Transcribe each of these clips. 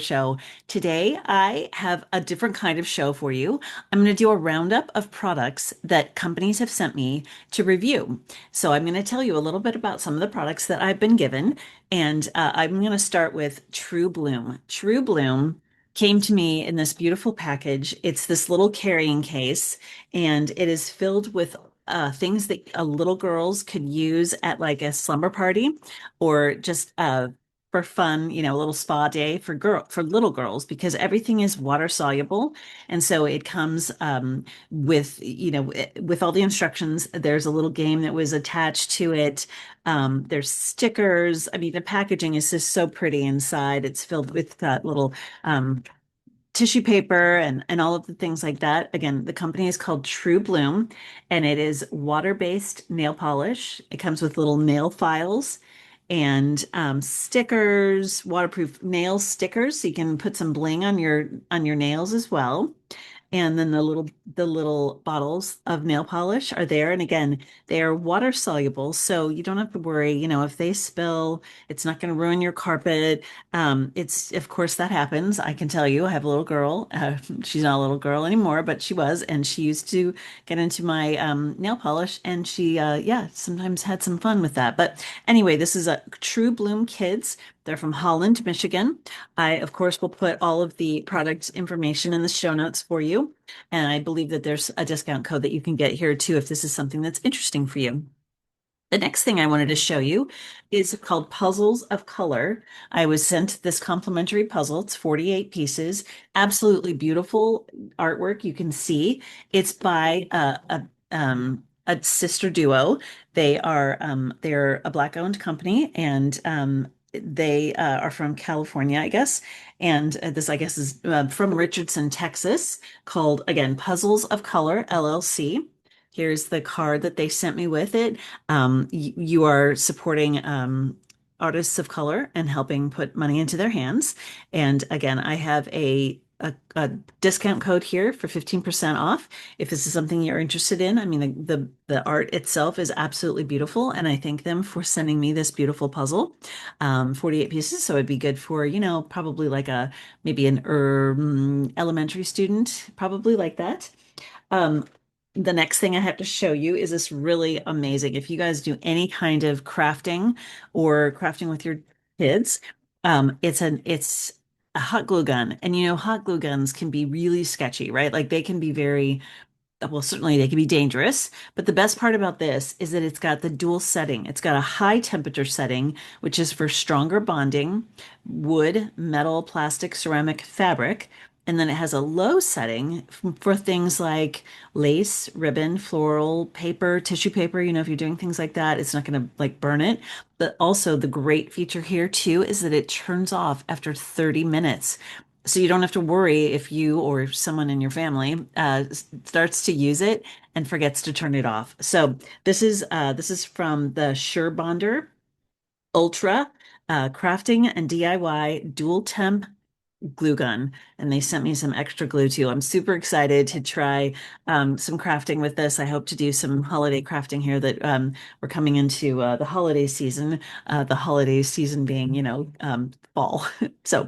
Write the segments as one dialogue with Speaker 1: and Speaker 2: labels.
Speaker 1: Show. Today, I have a different kind of show for you. I'm going to do a roundup of products that companies have sent me to review. So, I'm going to tell you a little bit about some of the products that I've been given, and I'm going to start with True Bloom. True Bloom came to me in this beautiful package. It's this little carrying case, and it is filled with things that little girls could use at like a slumber party or just for fun, a little spa day for little girls because everything is water soluble, and so it comes with with all the instructions. There's a little game that was attached to it. There's stickers. I mean, the packaging is just so pretty inside. It's filled with that little um, tissue paper and all of the things like that. Again, the company is called True Bloom, and it is water-based nail polish. It comes with little nail files and stickers, waterproof nail stickers, so you can put some bling on your nails as well. And then the little bottles of nail polish are there. And again, they are water soluble, so you don't have to worry, if they spill, it's not going to ruin your carpet. It's of course that happens. I can tell you, I have a little girl. She's not a little girl anymore, but she was, and she used to get into my nail polish, and she yeah, sometimes had some fun with that. But anyway, this is a True Bloom Kids. They're from Holland, Michigan. I, of course, will put all of the product information in the show notes for you. And I believe that there's a discount code that you can get here too if this is something that's interesting for you. The next thing I wanted to show you is called Puzzles of Color. I was sent this complimentary puzzle. It's 48 pieces, absolutely beautiful artwork. You can see it's by a sister duo. They're a black-owned company, and they are from California, I guess. And this, I guess, is from Richardson, Texas, called again Puzzles of Color LLC. Here's the card that they sent me with it. You are supporting artists of color and helping put money into their hands. And again, I have a discount code here for 15% off if this is something you're interested in. I mean, the art itself is absolutely beautiful, and I thank them for sending me this beautiful puzzle. 48 pieces, so it'd be good for, probably like a maybe an elementary student, probably like that. Um, the next thing I have to show you is this really amazing. If you guys do any kind of crafting or crafting with your kids, it's a hot glue gun. And hot glue guns can be really sketchy, right? Like they can be very well, certainly they can be dangerous, but the best part about this is that it's got the dual setting. It's got a high temperature setting, which is for stronger bonding, wood, metal, plastic, ceramic, fabric. And then it has a low setting for things like lace, ribbon, floral, paper, tissue paper. If you're doing things like that, it's not going to like burn it. But also the great feature here too is that it turns off after 30 minutes. So you don't have to worry if you or someone in your family starts to use it and forgets to turn it off. So this is from the Surebonder Ultra Crafting and DIY Dual Temp glue gun, and they sent me some extra glue too. I'm super excited to try some crafting with this. I hope to do some holiday crafting here that we're coming into the holiday season. The holiday season being, fall. So,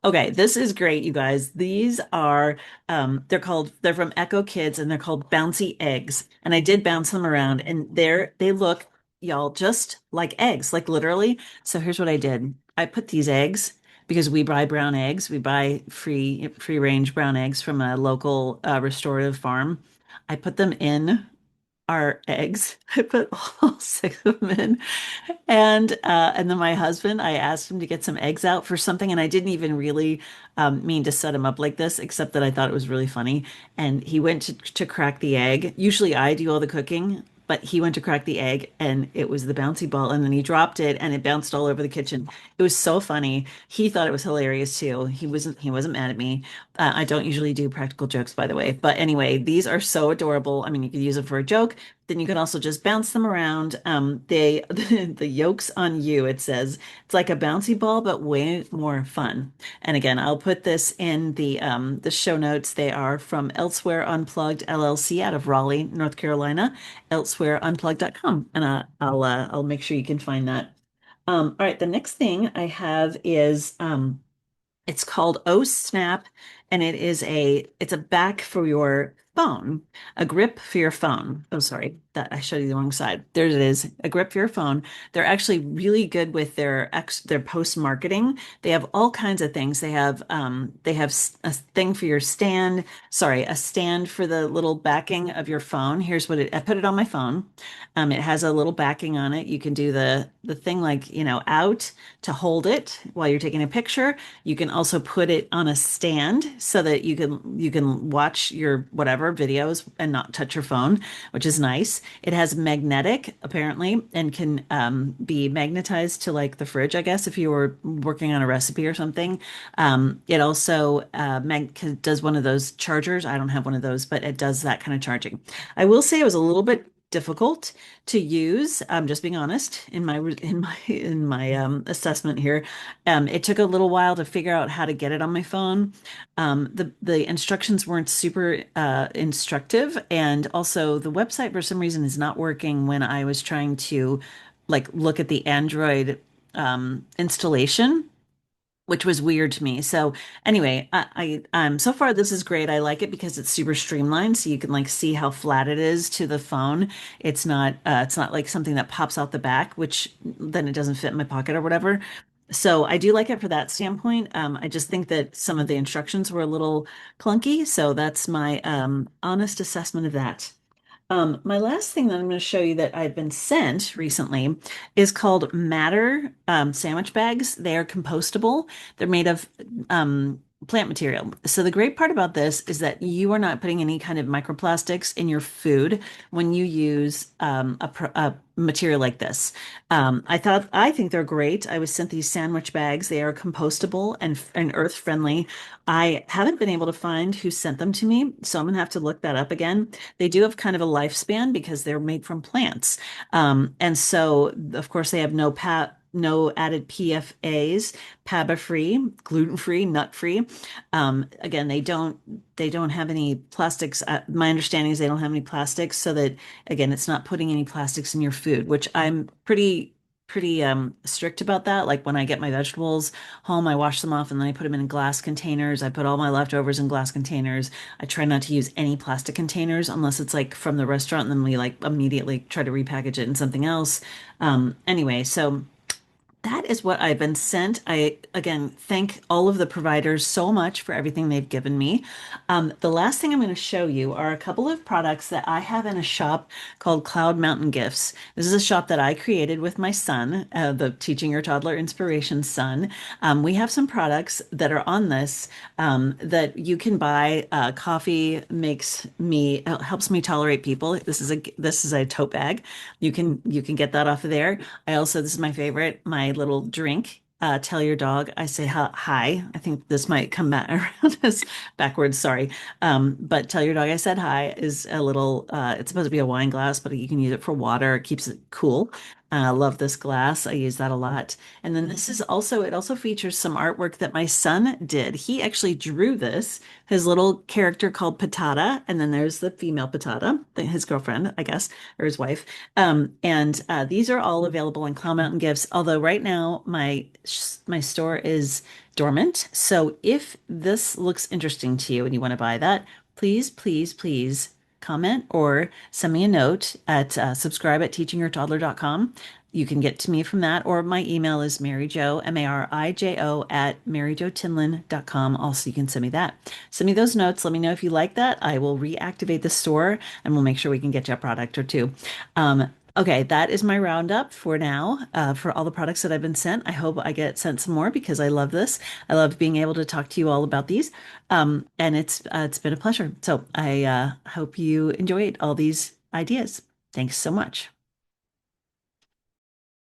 Speaker 1: okay, this is great, you guys. These are they're from Echo Kids, and they're called Bouncy Eggs. And I did bounce them around, and they look, y'all, just like eggs, like literally. So here's what I did. I put these eggs because we buy brown eggs. We buy free range brown eggs from a local restorative farm. I put them in our eggs. I put all six of them in. And then my husband, I asked him to get some eggs out for something, and I didn't even really mean to set him up like this, except that I thought it was really funny. And he went to crack the egg. Usually I do all the cooking, but he went to crack the egg, and it was the bouncy ball, and then he dropped it, and it bounced all over the kitchen. It was so funny. He thought it was hilarious too. He wasn't mad at me. I don't usually do practical jokes, by the way. But anyway, these are so adorable. I mean, you could use them for a joke. Then you can also just bounce them around. They the yolks on you, it says. It's like a bouncy ball, but way more fun. And again, I'll put this in the show notes. They are from Elsewhere Unplugged LLC out of Raleigh, North Carolina, elsewhereunplugged.com. And I'll make sure you can find that. All right, the next thing I have is It's called O Snap, and it's a back for your phone, a grip for your phone. Oh, sorry, that I showed you the wrong side. There it is, a grip for your phone. They're actually really good with their post marketing. They have all kinds of things. They have a thing for your stand. Sorry, a stand for the little backing of your phone. Here's what I put it on my phone. It has a little backing on it. You can do the thing like, out to hold it while you're taking a picture. You can also put it on a stand so that you can watch your whatever videos and not touch your phone, which is nice. It has magnetic apparently and can be magnetized to like the fridge, I guess, if you were working on a recipe or something. It also does one of those chargers. I don't have one of those, but it does that kind of charging. I will say it was a little bit difficult to use. I'm just being honest in my assessment here. It took a little while to figure out how to get it on my phone. The instructions weren't super instructive, and also the website for some reason is not working when I was trying to like look at the Android installation, which was weird to me. So anyway, so far this is great. I like it because it's super streamlined, so you can like see how flat it is to the phone. It's not like something that pops out the back, which then it doesn't fit in my pocket or whatever. So I do like it for that standpoint. I just think that some of the instructions were a little clunky, so that's my honest assessment of that. My last thing that I'm going to show you that I've been sent recently is called Matter sandwich bags. They are compostable. They're made of plant material. So the great part about this is that you are not putting any kind of microplastics in your food when you use a material like this. I think they're great. I was sent these sandwich bags. They are compostable and earth friendly. I haven't been able to find who sent them to me, so I'm gonna have to look that up again. They do have kind of a lifespan because they're made from plants. And so, of course, they have no added PFAs, PABA free, gluten free, nut free. Again, they don't have any plastics. My understanding is they don't have any plastics, so that again, it's not putting any plastics in your food, which I'm pretty strict about that. Like when I get my vegetables home, I wash them off and then I put them in glass containers. I put all my leftovers in glass containers. I try not to use any plastic containers unless it's like from the restaurant, and then we like immediately try to repackage it in something else. Anyway, so that is what I've been sent. I, again, thank all of the providers so much for everything they've given me. The last thing I'm going to show you are a couple of products that I have in a shop called Cloud Mountain Gifts. This is a shop that I created with my son, the Teaching Your Toddler Inspiration son. We have some products that are on this that you can buy. Coffee helps me tolerate people. This is a tote bag. You can get that off of there. This is my favorite, my little drink. Tell your dog I say hi. I think this might come back around as backwards. Sorry. But tell your dog I said hi is a little, it's supposed to be a wine glass, but you can use it for water. It keeps it cool. I love this glass. I use that a lot. And then it also features some artwork that my son did. He actually drew this, his little character called Patata. And then there's the female Patata, his girlfriend, I guess, or his wife. And these are all available in Cloud Mountain Gifts. Although right now my store is dormant. So if this looks interesting to you and you want to buy that, please, please, please comment or send me a note at subscribe at teachingyourtoddler.com. You can get to me from that, or my email is maryjo, Marijo at maryjotinlin.com. Also, you can send me that. Send me those notes. Let me know if you like that. I will reactivate the store and we'll make sure we can get you a product or two. Okay, that is my roundup for now, for all the products that I've been sent. I hope I get sent some more because I love this. I love being able to talk to you all about these. And it's been a pleasure. So I hope you enjoyed all these ideas. Thanks so much.